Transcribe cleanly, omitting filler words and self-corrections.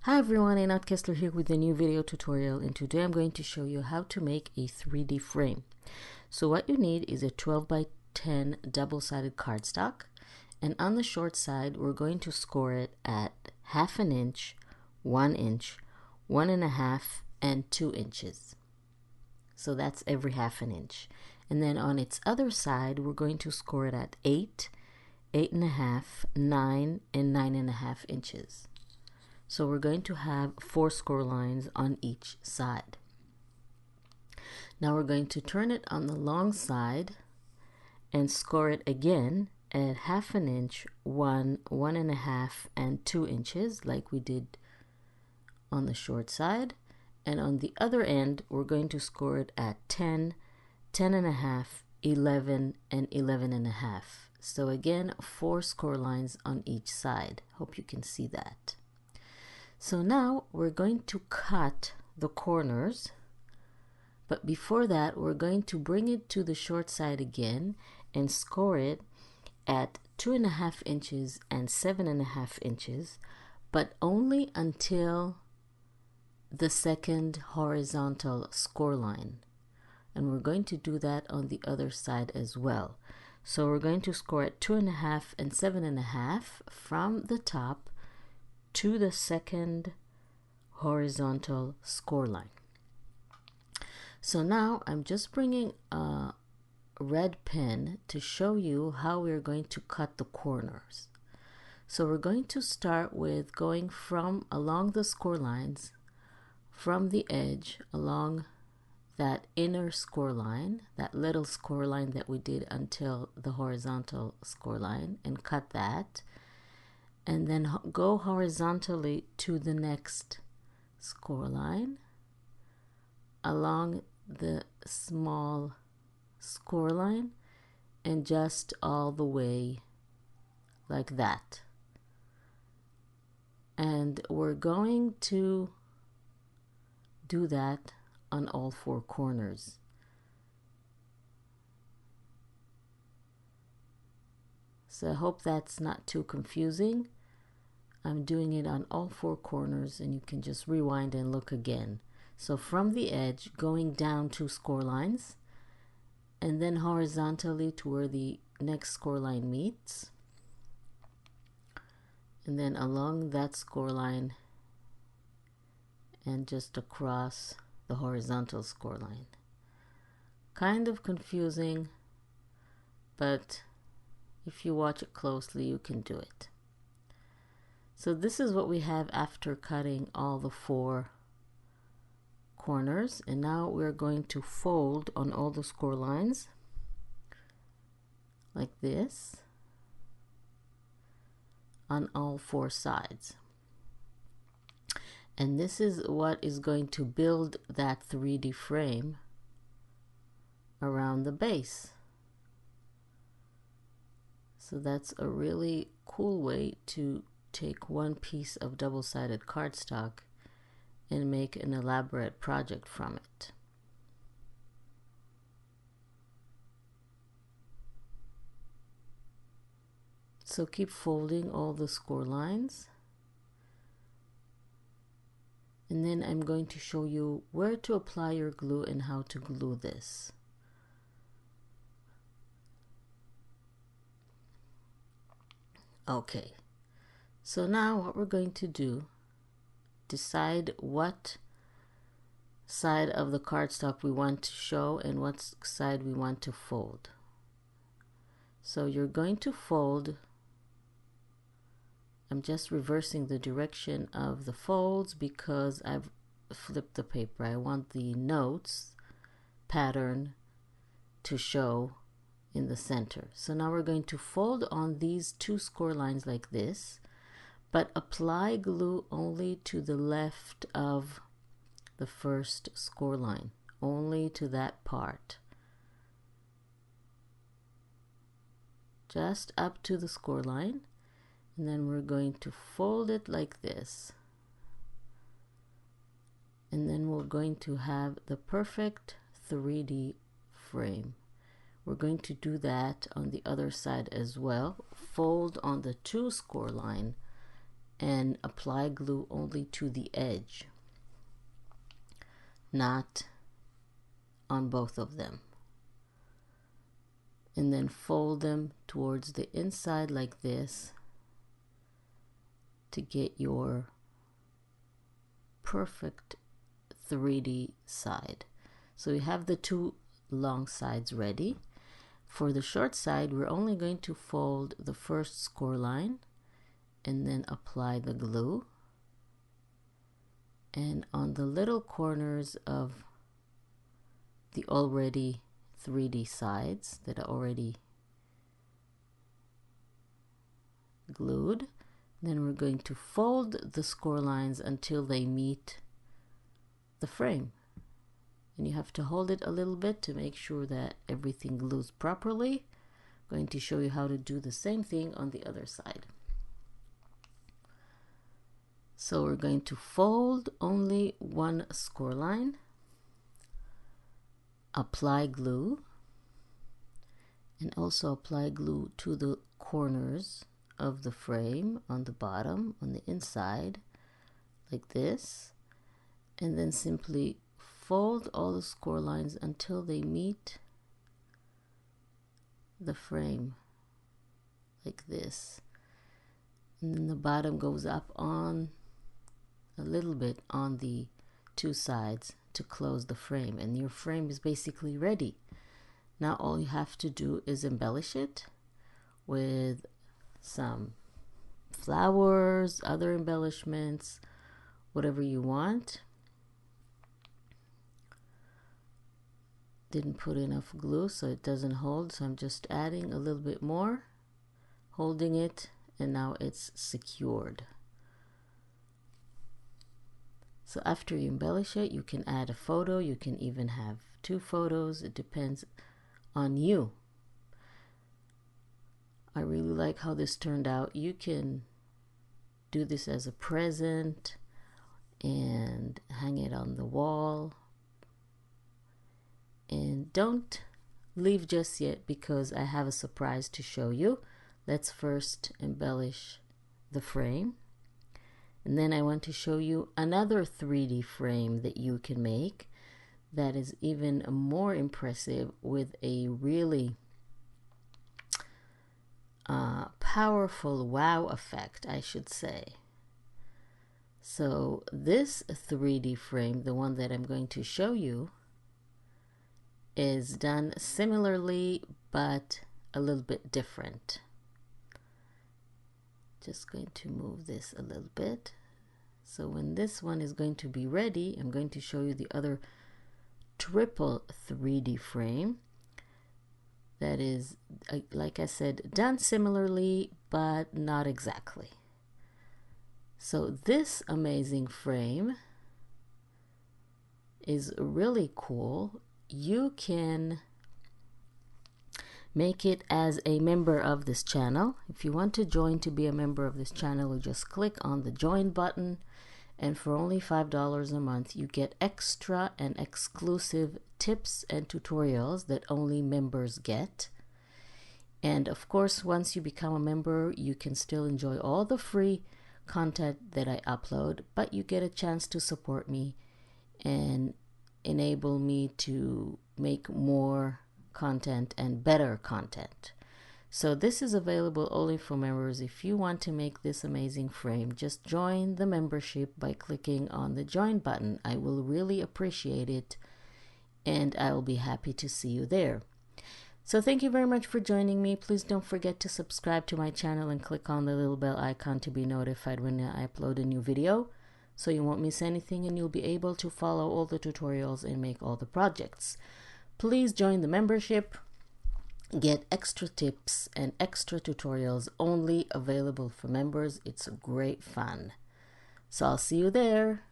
Hi everyone, Anat Kessler here with a new video tutorial, and today I'm going to show you how to make a 3D frame. So what you need is a 12 by 10 double-sided cardstock, and on the short side we're going to score it at 1/2 inch, 1 inch, 1.5, and 2 inches. So that's every 1/2 inch. And then on its other side we're going to score it at 8, 8.5, 9, and 9.5 inches. So we're going to have 4 score lines on each side. Now we're going to turn it on the long side and score it again at 1/2 inch, 1, 1.5, and 2 inches like we did on the short side. And on the other end, we're going to score it at 10, 10.5, 11, and 11.5. So again, 4 score lines on each side. Hope you can see that. So now we're going to cut the corners, but before that we're going to bring it to the short side again and score it at 2.5 inches and 7.5 inches, but only until the second horizontal score line. And we're going to do that on the other side as well. So we're going to score at 2.5 and 7.5 from the top to the second horizontal score line. So now I'm just bringing a red pen to show you how we're going to cut the corners. So we're going to start with going from along the score lines, from the edge along that inner score line, that little score line that we did until the horizontal score line, and cut that. And then go horizontally to the next score line along the small score line and just all the way like that. And we're going to do that on all 4 corners. So I hope that's not too confusing. I'm doing it on all 4 corners, and you can just rewind and look again. So from the edge, going down 2 score lines, and then horizontally to where the next score line meets, and then along that score line and just across the horizontal score line. Kind of confusing, but if you watch it closely, you can do it. So this is what we have after cutting all the 4 corners, and now we're going to fold on all the score lines like this on all 4 sides. And this is what is going to build that 3D frame around the base. So that's a really cool way to take one piece of double-sided cardstock and make an elaborate project from it. So keep folding all the score lines, and then I'm going to show you where to apply your glue and how to glue this. Okay, so now what we're going to do, decide what side of the cardstock we want to show and what side we want to fold. So you're going to fold, I'm just reversing the direction of the folds because I've flipped the paper. I want the notes pattern to show in the center. So now we're going to fold on these 2 score lines like this, but apply glue only to the left of the first score line, only to that part. Just up to the score line, and then we're going to fold it like this. And then we're going to have the perfect 3D frame. We're going to do that on the other side as well. Fold on the 2 score line and apply glue only to the edge, not on both of them. And then fold them towards the inside like this to get your perfect 3D side. So we have the two long sides ready. For the short side, we're only going to fold the first score line and then apply the glue. And on the little corners of the already 3D sides that are already glued, then we're going to fold the score lines until they meet the frame. And you have to hold it a little bit to make sure that everything glues properly. I'm going to show you how to do the same thing on the other side. So we're going to fold only one score line, apply glue, and also apply glue to the corners of the frame on the bottom, on the inside, like this, and then simply fold all the score lines until they meet the frame, like this. And then the bottom goes up on a little bit on the two sides to close the frame, and your frame is basically ready. Now all you have to do is embellish it with some flowers, other embellishments, whatever you want. Didn't put enough glue so it doesn't hold, so I'm just adding a little bit more, holding it, and now it's secured. So after you embellish it, you can add a photo, you can even have two photos, it depends on you. I really like how this turned out. You can do this as a present and hang it on the wall. And don't leave just yet, because I have a surprise to show you. Let's first embellish the frame, and then I want to show you another 3D frame that you can make that is even more impressive, with a really powerful wow effect, I should say. So this 3D frame, the one that I'm going to show you, is done similarly but a little bit different. Just going to move this a little bit. So when this one is going to be ready, I'm going to show you the other triple 3D frame that is, like I said, done similarly but not exactly. So this amazing frame is really cool. You can make it as a member of this channel. If you want to join to be a member of this channel, you just click on the join button, and for only $5 a month you get extra and exclusive tips and tutorials that only members get. And of course, once you become a member, you can still enjoy all the free content that I upload, but you get a chance to support me and enable me to make more content and better content. So this is available only for members. If you want to make this amazing frame, just join the membership by clicking on the join button. I will really appreciate it, and I will be happy to see you there. So thank you very much for joining me. Please don't forget to subscribe to my channel and click on the little bell icon to be notified when I upload a new video, so you won't miss anything and you'll be able to follow all the tutorials and make all the projects. Please join the membership, get extra tips and extra tutorials only available for members. It's great fun. So I'll see you there.